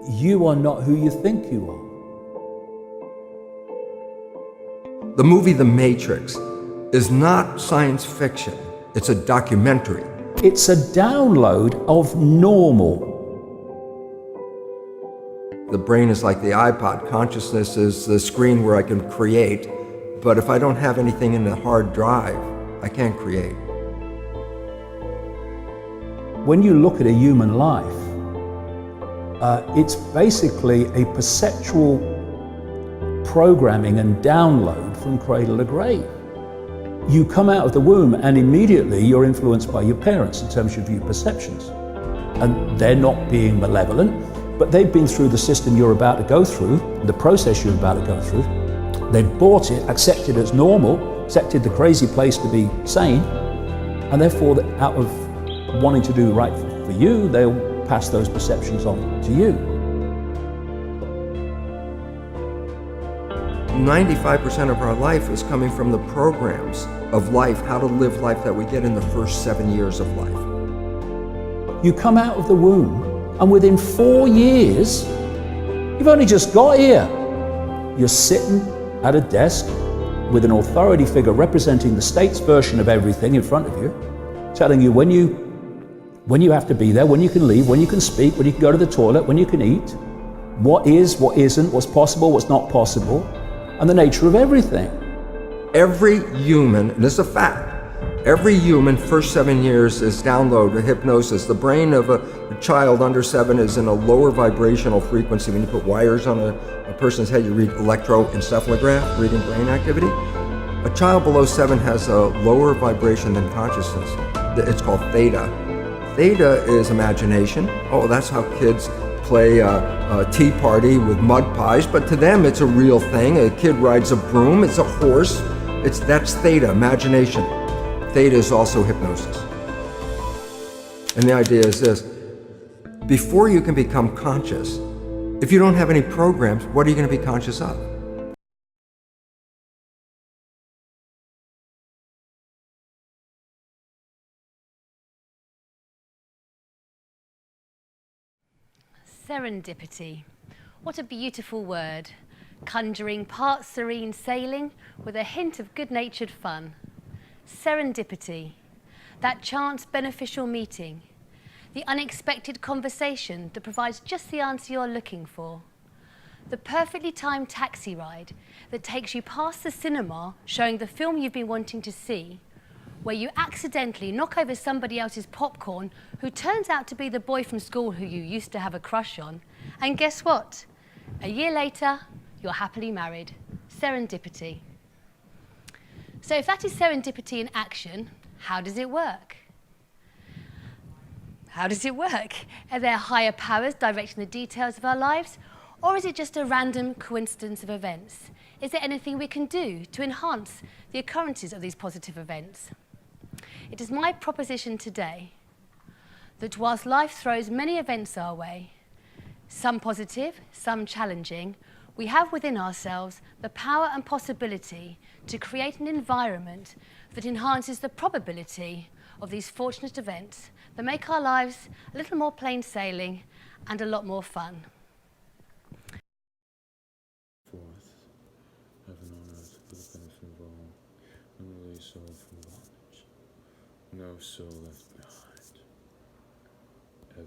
You are not who you think you are. The movie The Matrix is not science fiction. It's a documentary. It's a download of normal. The brain is like the iPod. Consciousness is the screen where I can create. But if I don't have anything in the hard drive, I can't create. When you look at a human life, it's basically a perceptual programming and download from cradle to grave. You come out of the womb and immediately you're influenced by your parents in terms of your perceptions. And they're not being malevolent, but they've been through the system you're about to go through, the process you're about to go through. They've bought it, accepted it as normal, accepted the crazy place to be sane, and therefore out of wanting to do right for you, they'll pass those perceptions on to you. 95% of our life is coming from the programs of life, how to live life that we get in the first 7 years of life. You come out of the womb, and within 4 years, you've only just got here. You're sitting at a desk with an authority figure representing the state's version of everything in front of you, telling you when you have to be there, when you can leave, when you can speak, when you can go to the toilet, when you can eat, what is, what isn't, what's possible, what's not possible, and the nature of everything. Every human, and this is a fact, every human first 7 years is downloaded hypnosis. The brain of a child under 7 is in a lower vibrational frequency. When you put wires on a person's head, you read electroencephalograph, reading brain activity. A child below 7 has a lower vibration than consciousness. It's called theta. Theta is imagination. Oh, that's how kids play a tea party with mud pies, but to them it's a real thing. A kid rides a broom, it's a horse. That's theta, imagination. Theta is also hypnosis. And the idea is this: before you can become conscious, if you don't have any programs, what are you going to be conscious of? Serendipity. What a beautiful word, conjuring part serene sailing with a hint of good-natured fun. Serendipity, that chance beneficial meeting, the unexpected conversation that provides just the answer you're looking for, the perfectly timed taxi ride that takes you past the cinema showing the film you've been wanting to see, where you accidentally knock over somebody else's popcorn who turns out to be the boy from school who you used to have a crush on. And guess what? A year later, you're happily married. Serendipity. So if that is serendipity in action, how does it work? How does it work? Are there higher powers directing the details of our lives? Or is it just a random coincidence of events? Is there anything we can do to enhance the occurrences of these positive events? It is my proposition today that whilst life throws many events our way, some positive, some challenging, we have within ourselves the power and possibility to create an environment that enhances the probability of these fortunate events that make our lives a little more plain sailing and a lot more fun. Forth, heaven on earth for the benefit of all, and release soul from bondage. No soul left behind, ever.